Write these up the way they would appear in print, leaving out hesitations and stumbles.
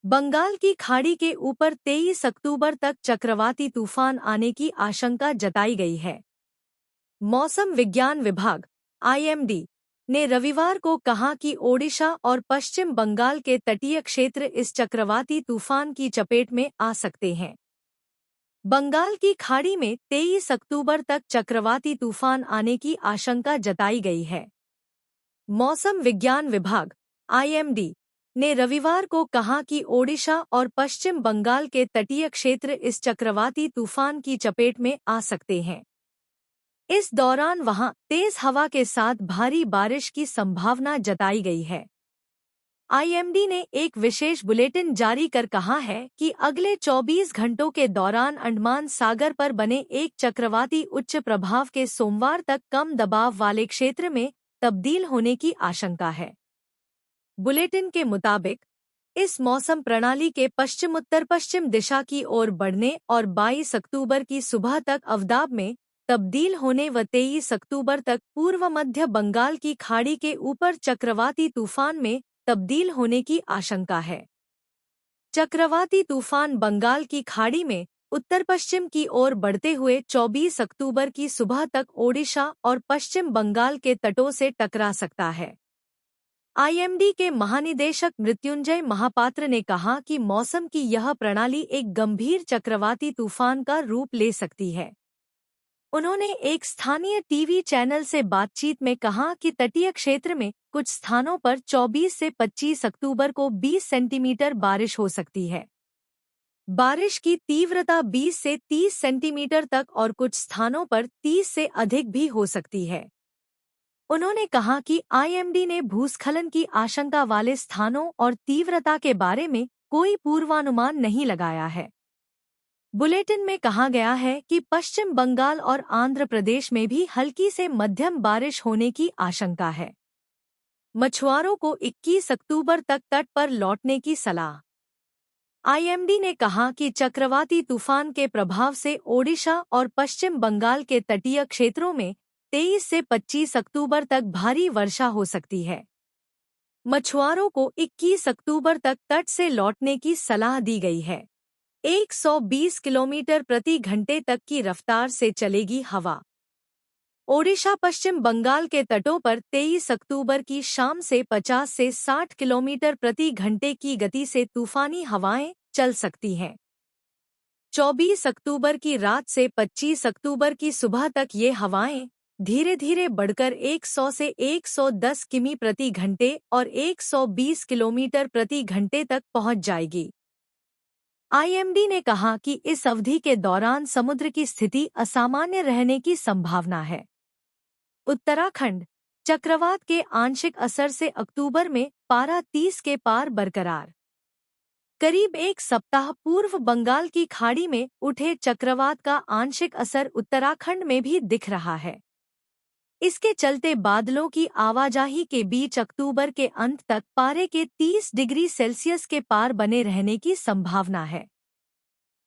बंगाल की खाड़ी के ऊपर 23 अक्टूबर तक चक्रवाती तूफान आने की आशंका जताई गई है। मौसम विज्ञान विभाग (आईएमडी) ने रविवार को कहा कि ओडिशा और पश्चिम बंगाल के तटीय क्षेत्र इस चक्रवाती तूफान की चपेट में आ सकते हैं। बंगाल की खाड़ी में 23 अक्टूबर तक चक्रवाती तूफान आने की आशंका जताई गई है। मौसम विज्ञान विभाग (आईएमडी) ने रविवार को कहा कि ओडिशा और पश्चिम बंगाल के तटीय क्षेत्र इस चक्रवाती तूफान की चपेट में आ सकते हैं। इस दौरान वहां तेज हवा के साथ भारी बारिश की संभावना जताई गई है। आईएमडी ने एक विशेष बुलेटिन जारी कर कहा है कि अगले 24 घंटों के दौरान अंडमान सागर पर बने एक चक्रवाती उच्च प्रभाव के सोमवार तक कम दबाव वाले क्षेत्र में तब्दील होने की आशंका है। बुलेटिन के मुताबिक इस मौसम प्रणाली के पश्चिमोत्तर पश्चिम दिशा की ओर बढ़ने और 22 अक्टूबर की सुबह तक अवदाब में तब्दील होने व 23 अक्टूबर तक पूर्व मध्य बंगाल की खाड़ी के ऊपर चक्रवाती तूफान में तब्दील होने की आशंका है। चक्रवाती तूफान बंगाल की खाड़ी में उत्तर पश्चिम की ओर बढ़ते हुए 24 अक्टूबर की सुबह तक ओडिशा और पश्चिम बंगाल के तटों से टकरा सकता है। आईएमडी के महानिदेशक मृत्युंजय महापात्र ने कहा कि मौसम की यह प्रणाली एक गंभीर चक्रवाती तूफान का रूप ले सकती है। उन्होंने एक स्थानीय टीवी चैनल से बातचीत में कहा कि तटीय क्षेत्र में कुछ स्थानों पर 24 से 25 अक्टूबर को 20 सेंटीमीटर बारिश हो सकती है। बारिश की तीव्रता 20 से 30 सेंटीमीटर तक और कुछ स्थानों पर 30 से अधिक भी हो सकती है। उन्होंने कहा कि आईएमडी ने भूस्खलन की आशंका वाले स्थानों और तीव्रता के बारे में कोई पूर्वानुमान नहीं लगाया है। बुलेटिन में कहा गया है कि पश्चिम बंगाल और आंध्र प्रदेश में भी हल्की से मध्यम बारिश होने की आशंका है। मछुआरों को 21 अक्टूबर तक तट पर लौटने की सलाह। आईएमडी ने कहा कि चक्रवाती तूफान के प्रभाव से ओडिशा और पश्चिम बंगाल के तटीय क्षेत्रों में 23 से 25 अक्टूबर तक भारी वर्षा हो सकती है। मछुआरों को 21 अक्टूबर तक तट से लौटने की सलाह दी गई है। 120 किलोमीटर प्रति घंटे तक की रफ्तार से चलेगी हवा। ओडिशा पश्चिम बंगाल के तटों पर 23 अक्टूबर की शाम से 50 से 60 किलोमीटर प्रति घंटे की गति से तूफानी हवाएं चल सकती हैं। 24 अक्टूबर की रात से 25 अक्टूबर की सुबह तक ये हवाएं धीरे धीरे बढ़कर 100 से 110 किमी प्रति घंटे और 120 किलोमीटर प्रति घंटे तक पहुंच जाएगी। आईएमडी ने कहा कि इस अवधि के दौरान समुद्र की स्थिति असामान्य रहने की संभावना है। उत्तराखंड चक्रवात के आंशिक असर से अक्टूबर में पारा 30 के पार बरकरार। करीब एक सप्ताह पूर्व बंगाल की खाड़ी में उठे चक्रवात का आंशिक असर उत्तराखंड में भी दिख रहा है। इसके चलते बादलों की आवाजाही के बीच अक्टूबर के अंत तक पारे के 30 डिग्री सेल्सियस के पार बने रहने की संभावना है।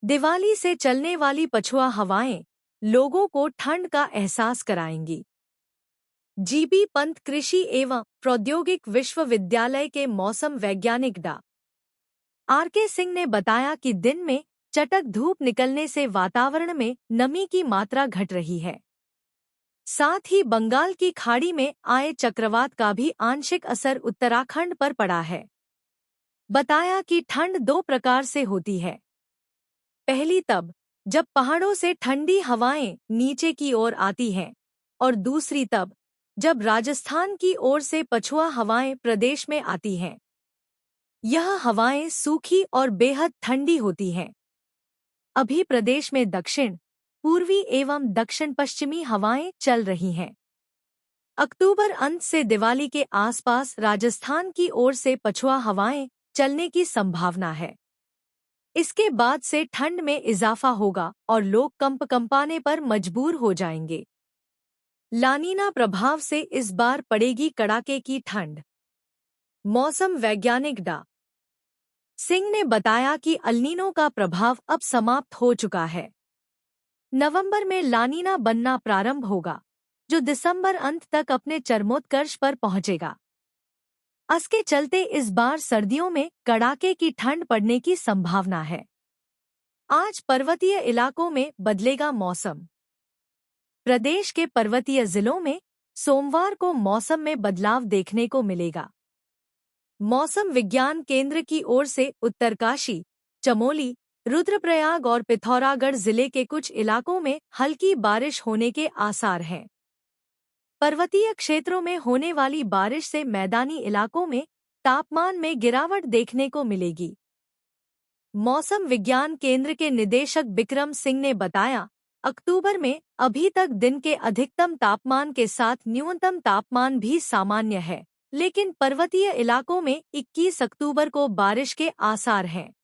दिवाली से चलने वाली पछुआ हवाएं लोगों को ठंड का एहसास कराएंगी। जीबी पंत कृषि एवं प्रौद्योगिक विश्वविद्यालय के मौसम वैज्ञानिक डॉ. आर.के. सिंह ने बताया कि दिन में चटक धूप निकलने से वातावरण में नमी की मात्रा घट रही है। साथ ही बंगाल की खाड़ी में आए चक्रवात का भी आंशिक असर उत्तराखंड पर पड़ा है। बताया कि ठंड दो प्रकार से होती है। पहली तब जब पहाड़ों से ठंडी हवाएं नीचे की ओर आती हैं और दूसरी तब जब राजस्थान की ओर से पछुआ हवाएं प्रदेश में आती हैं। यह हवाएं सूखी और बेहद ठंडी होती हैं। अभी प्रदेश में दक्षिण पूर्वी एवं दक्षिण पश्चिमी हवाएं चल रही हैं। अक्टूबर अंत से दिवाली के आसपास राजस्थान की ओर से पछुआ हवाएं चलने की संभावना है। इसके बाद से ठंड में इजाफा होगा और लोग कंपने पर मजबूर हो जाएंगे। लानीना प्रभाव से इस बार पड़ेगी कड़ाके की ठंड। मौसम वैज्ञानिक डॉ. सिंह ने बताया कि अल्नीनो का प्रभाव अब समाप्त हो चुका है। नवंबर में लानीना बनना प्रारंभ होगा, जो दिसंबर अंत तक अपने चरमोत्कर्ष पर पहुंचेगा। इसके चलते इस बार सर्दियों में कड़ाके की ठंड पड़ने की संभावना है। आज पर्वतीय इलाकों में बदलेगा मौसम। प्रदेश के पर्वतीय जिलों में सोमवार को मौसम में बदलाव देखने को मिलेगा। मौसम विज्ञान केंद्र की ओर से उत्तरकाशी, चमोली, रुद्रप्रयाग और पिथौरागढ़ जिले के कुछ इलाकों में हल्की बारिश होने के आसार हैं। पर्वतीय क्षेत्रों में होने वाली बारिश से मैदानी इलाकों में तापमान में गिरावट देखने को मिलेगी। मौसम विज्ञान केंद्र के निदेशक बिक्रम सिंह ने बताया, अक्टूबर में अभी तक दिन के अधिकतम तापमान के साथ न्यूनतम तापमान भी सामान्य है, लेकिन पर्वतीय इलाकों में 21 अक्टूबर को बारिश के आसार हैं।